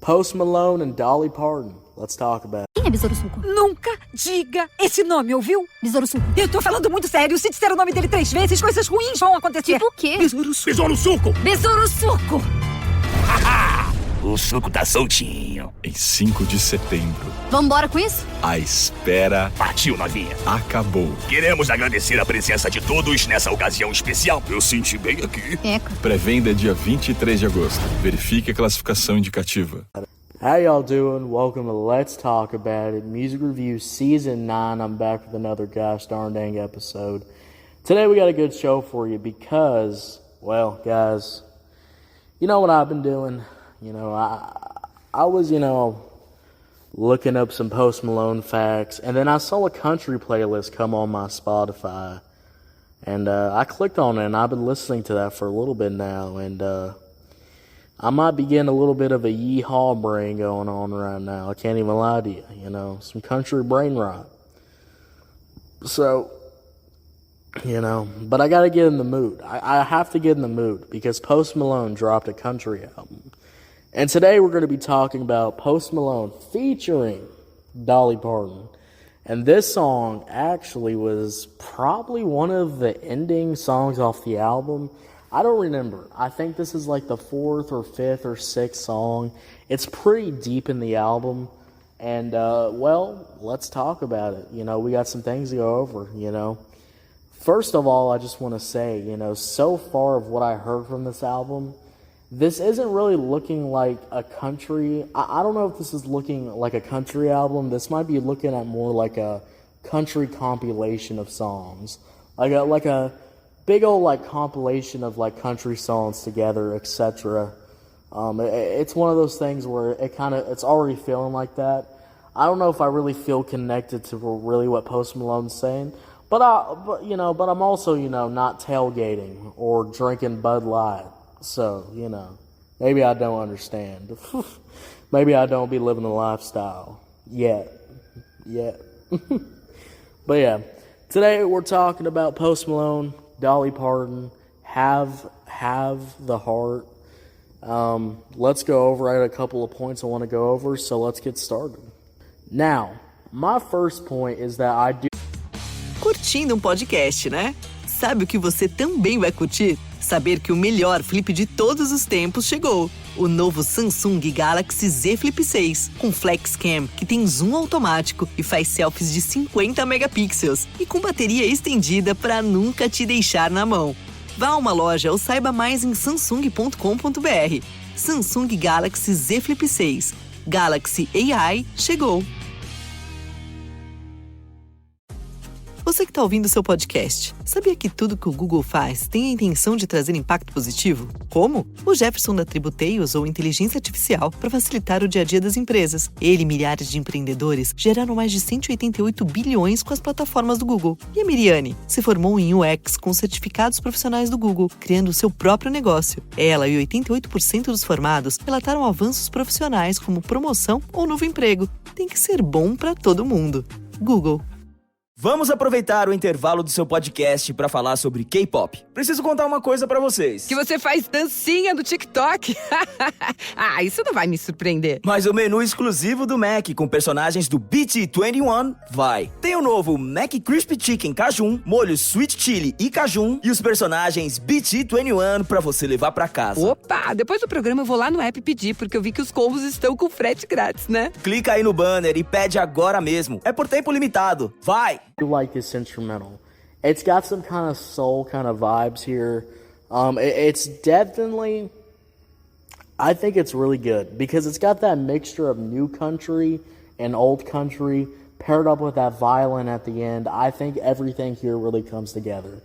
Post Malone and Dolly Parton. Let's talk about it. Quem é Besouro Suco? Nunca diga esse nome, ouviu? Besouro Suco. Eu tô falando muito sério. Se disser o nome dele 3 vezes, coisas ruins vão acontecer. Tipo o quê? Besouro Suco. Besouro Suco! Besouro Suco! O suco tá soltinho. Em 5 de setembro, Vambora com isso? a espera Partiu, novinha. acabou. Queremos agradecer a presença de todos nessa ocasião especial. Eu senti bem aqui. Eca. Pré-venda dia 23 de agosto. Verifique a classificação indicativa. How y'all doing? Welcome to Let's Talk About It, Music Review Season 9. I'm back with another gosh darn dang episode. Today we got a good show for you because, well, guys, you know what I've been doing? You know, I was, looking up some Post Malone facts, and then I saw a country playlist come on my Spotify, and I clicked on it, and I've been listening to that for a little bit now, and I might be getting a little bit of a yeehaw brain going on right now. I can't even lie to you, some country brain rot. So, but I gotta get in the mood. I have to get in the mood because Post Malone dropped a country album. And today we're going to be talking about Post Malone featuring Dolly Parton. And this song actually was probably one of the ending songs off the album. I don't remember. I think this is like the 4th or 5th or 6th song. It's pretty deep in the album. And, let's talk about it. We got some things to go over, First of all, I just want to say, so far of what I heard from this album, this isn't really looking like a country. I don't know if this is looking like a country album. This might be looking at more like a country compilation of songs, like a big old compilation of country songs together, etc. It's one of those things where it's already feeling like that. I don't know if I really feel connected to really what Post Malone's saying, but I'm also not tailgating or drinking Bud Light. So, maybe I don't understand. Maybe I don't be living the lifestyle yet. But yeah, today we're talking about Post Malone, Dolly Parton, Have the Heart. Let's go over. I had a couple of points I want to go over, so let's get started. Now, my first point is that I do... Curtindo podcast, né? Sabe o que você também vai curtir? Saber que o melhor flip de todos os tempos chegou. O novo Samsung Galaxy Z Flip 6, com Flex Cam, que tem zoom automático e faz selfies de 50 megapixels e com bateria estendida para nunca te deixar na mão. Vá a uma loja ou saiba mais em samsung.com.br. Samsung Galaxy Z Flip 6. Galaxy AI chegou. Você que está ouvindo o seu podcast, sabia que tudo que o Google faz tem a intenção de trazer impacto positivo? Como? O Jefferson da Tributei usou inteligência artificial para facilitar o dia a dia das empresas. Ele e milhares de empreendedores geraram mais de 188 bilhões com as plataformas do Google. E a Miriane se formou em UX com certificados profissionais do Google, criando o seu próprio negócio. Ela e 88% dos formados relataram avanços profissionais como promoção ou novo emprego. Tem que ser bom para todo mundo. Google. Vamos aproveitar o intervalo do seu podcast para falar sobre K-pop. Preciso contar uma coisa para vocês. Que você faz dancinha no TikTok? Isso não vai me surpreender. Mas o menu exclusivo do Mac com personagens do BT21 vai. Tem o novo Mac Crispy Chicken Cajun, molho Sweet Chili e Cajun e os personagens BT21 para você levar para casa. Opa, depois do programa eu vou lá no app pedir, porque eu vi que os combos estão com frete grátis, né? Clica aí no banner e pede agora mesmo. É por tempo limitado. Vai! I like this instrumental. It's got some kind of soul kind of vibes here. It's definitely, I think it's really good because it's got that mixture of new country and old country paired up with that violin at the end. I think everything here really comes together.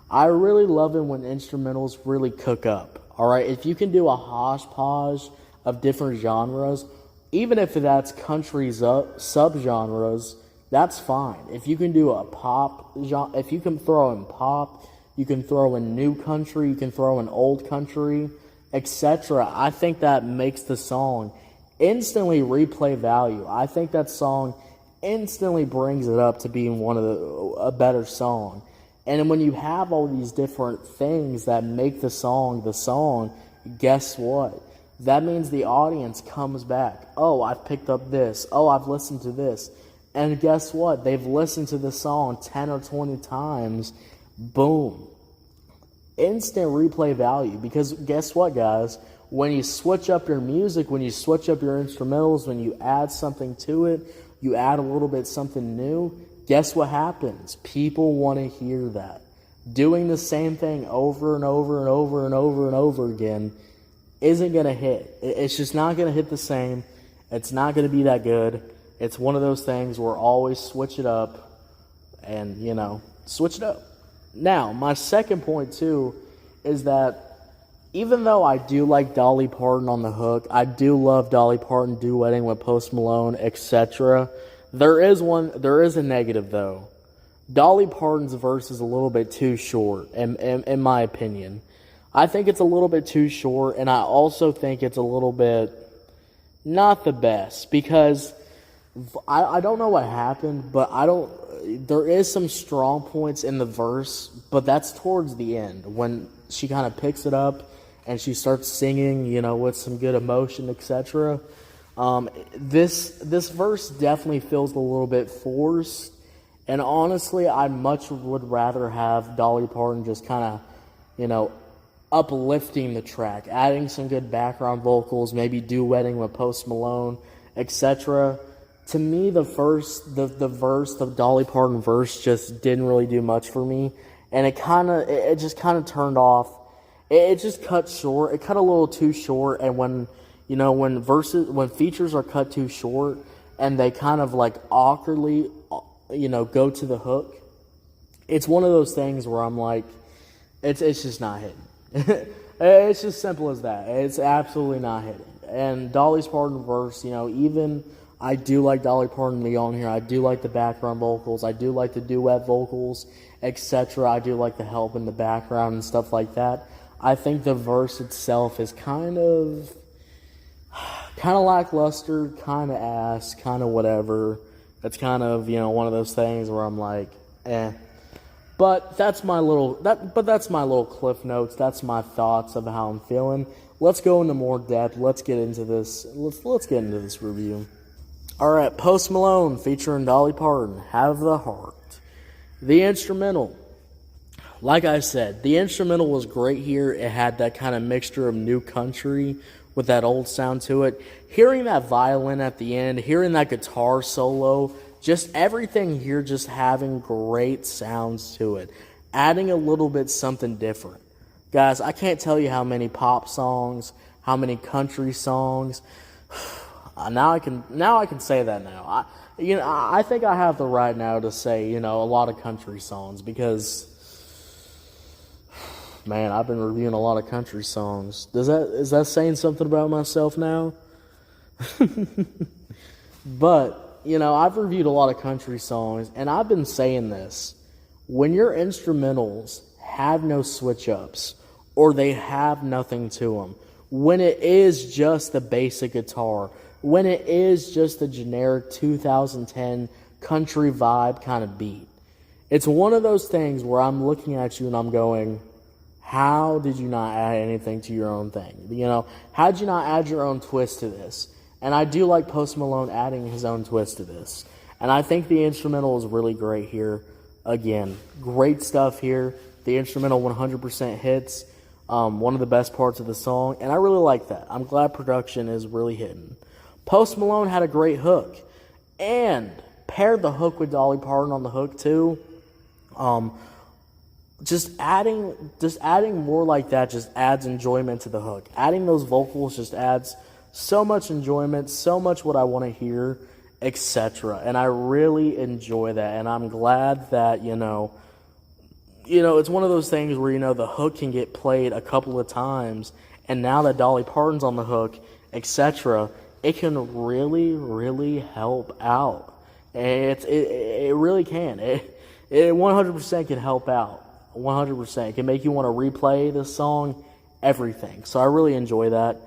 I really love it when instrumentals really cook up. All right, if you can do a hodgepodge of different genres, even if that's country subgenres, that's fine. If you can do a pop genre, if you can throw in pop, you can throw in new country, you can throw in old country, etc. I think that makes the song instantly replay value. I think that song instantly brings it up to being a better song. And when you have all these different things that make the song, guess what? that means the audience comes back. Oh, I've picked up this. Oh, I've listened to this. And guess what? They've listened to the song 10 or 20 times. Boom. Instant replay value. Because guess what, guys? When you switch up your music, when you switch up your instrumentals, when you add something to it, you add a little bit something new, guess what happens? People want to hear that. Doing the same thing over and over and over and over and over again isn't going to hit. It's just not going to hit the same. It's not going to be that good. It's one of those things where always switch it up and, switch it up. Now, my second point, too, is that even though I do like Dolly Parton on the hook, I do love Dolly Parton duetting with Post Malone, etc., there is a negative, though. Dolly Parton's verse is a little bit too short, in my opinion. I think it's a little bit too short, and I also think it's a little bit not the best, because I don't know what happened, but there is some strong points in the verse, but that's towards the end, when she kind of picks it up, and she starts singing, with some good emotion, etc. This verse definitely feels a little bit forced, and honestly, I much would rather have Dolly Parton just kind of, uplifting the track, adding some good background vocals, maybe duetting with Post Malone, etc. To me, the Dolly Parton verse just didn't really do much for me, and it just kind of turned off. It just cut short. It cut a little too short, and when features are cut too short, and they kind of like awkwardly, go to the hook, it's one of those things where I'm like, it's just not hitting. It's just simple as that. It's absolutely not hitting. And Dolly Parton verse, even I do like Dolly Parton to be on here. I do like the background vocals. I do like the duet vocals, etc. I do like the help in the background and stuff like that. I think the verse itself is kind of lackluster, kind of ass, kind of whatever. It's kind of, one of those things where I'm like, eh. But that's my little cliff notes. That's my thoughts of how I'm feeling. Let's go into more depth. Let's get into this. Let's get into this review. All right, Post Malone featuring Dolly Parton, Have the Heart. The instrumental. Like I said, the instrumental was great here. It had that kind of mixture of new country with that old sound to it. Hearing that violin at the end, hearing that guitar solo, just everything here just having great sounds to it. Adding a little bit something different. Guys, I can't tell you how many pop songs, how many country songs. Now I can say that now. I think I have the right now to say, a lot of country songs, because man, I've been reviewing a lot of country songs. Is that saying something about myself now? But, I've reviewed a lot of country songs, and I've been saying this. When your instrumentals have no switch-ups, or they have nothing to them, when it is just the basic guitar, when it is just the generic 2010 country vibe kind of beat, it's one of those things where I'm looking at you and I'm going, how did you not add anything to your own thing? How did you not add your own twist to this? And I do like Post Malone adding his own twist to this. And I think the instrumental is really great here. Again, great stuff here. The instrumental 100% hits. One of the best parts of the song. And I really like that. I'm glad production is really hitting. Post Malone had a great hook. And paired the hook with Dolly Parton on the hook too. Just adding more like that just adds enjoyment to the hook. Adding those vocals just adds so much enjoyment, so much what I want to hear, etc. And I really enjoy that. And I'm glad that, it's one of those things where, the hook can get played a couple of times. And now that Dolly Parton's on the hook, etc., it can really, really help out. It really can. It 100% can help out. 100%. It can make you want to replay this song, everything. So I really enjoy that.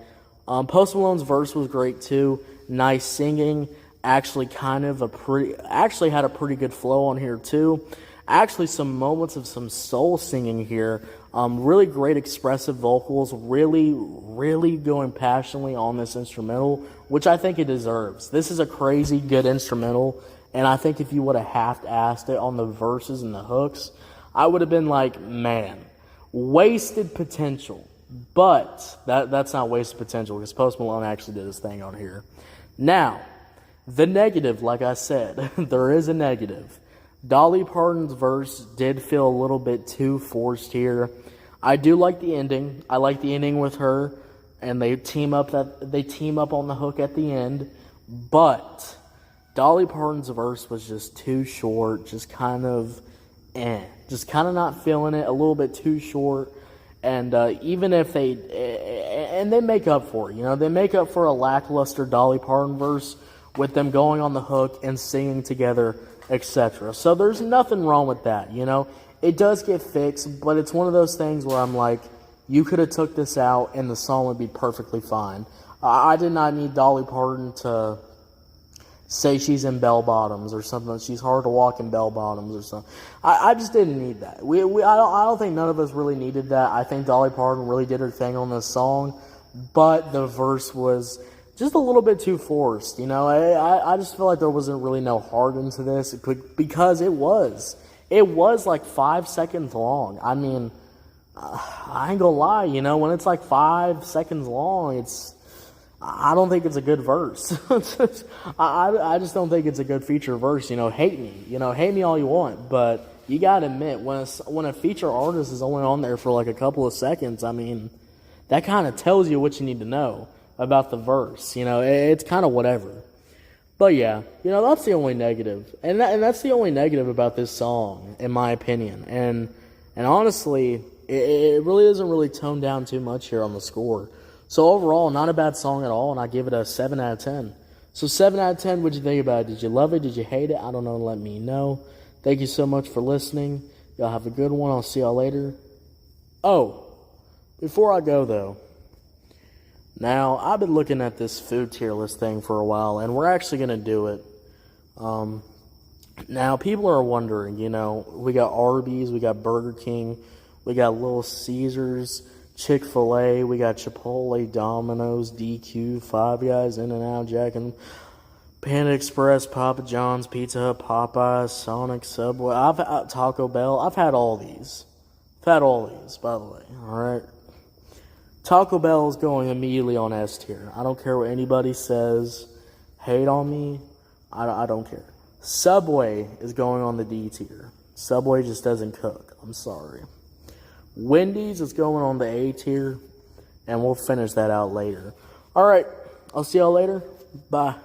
Post Malone's verse was great too. Nice singing. Actually had a pretty good flow on here too. Actually some moments of some soul singing here. Really great expressive vocals, really going passionately on this instrumental, which I think it deserves. This is a crazy good instrumental, and I think if you would have half-assed it on the verses and the hooks, I would have been like, man, wasted potential. But that's not wasted potential, because Post Malone actually did his thing on here. Now, the negative, like I said, there is a negative. Dolly Parton's verse did feel a little bit too forced here. I do like the ending. I like the ending with her, and they team up on the hook at the end. But Dolly Parton's verse was just too short, just kind of not feeling it, a little bit too short. And even if they make up for it, they make up for a lackluster Dolly Parton verse with them going on the hook and singing together, etc. So there's nothing wrong with that, It does get fixed, but it's one of those things where I'm like, you could have took this out and the song would be perfectly fine. I did not need Dolly Parton to say she's in bell bottoms or something. She's hard to walk in bell bottoms or something. I just didn't need that. I don't think none of us really needed that. I think Dolly Parton really did her thing on this song, but the verse was just a little bit too forced, I just feel like there wasn't really no heart into this because it was like 5 seconds long. I mean, I ain't gonna lie, when it's like 5 seconds long, I don't think it's a good verse. I just don't think it's a good feature verse. Hate me all you want, but you gotta admit, when a feature artist is only on there for like a couple of seconds, I mean, that kind of tells you what you need to know about the verse. It's kind of whatever. But yeah, that's the only negative. And that's the only negative about this song, in my opinion. And honestly, it really isn't really toned down too much here on the score. So overall, not a bad song at all, and I give it a 7 out of 10. So 7 out of 10, what'd you think about it? Did you love it? Did you hate it? I don't know. Let me know. Thank you so much for listening. Y'all have a good one. I'll see y'all later. Oh, before I go, though, now, I've been looking at this food tier list thing for a while, and we're actually going to do it. Now, people are wondering, we got Arby's, we got Burger King, we got Little Caesars, Chick-fil-A, we got Chipotle, Domino's, DQ, Five Guys, In-N-Out, Jack and Panda Express, Papa John's, Pizza Hut, Popeyes, Sonic, Subway, Taco Bell. I've had all these. By the way, alright? Taco Bell is going immediately on S tier. I don't care what anybody says. Hate on me. I don't care. Subway is going on the D tier. Subway just doesn't cook. I'm sorry. Wendy's is going on the A tier. And we'll finish that out later. Alright. I'll see y'all later. Bye.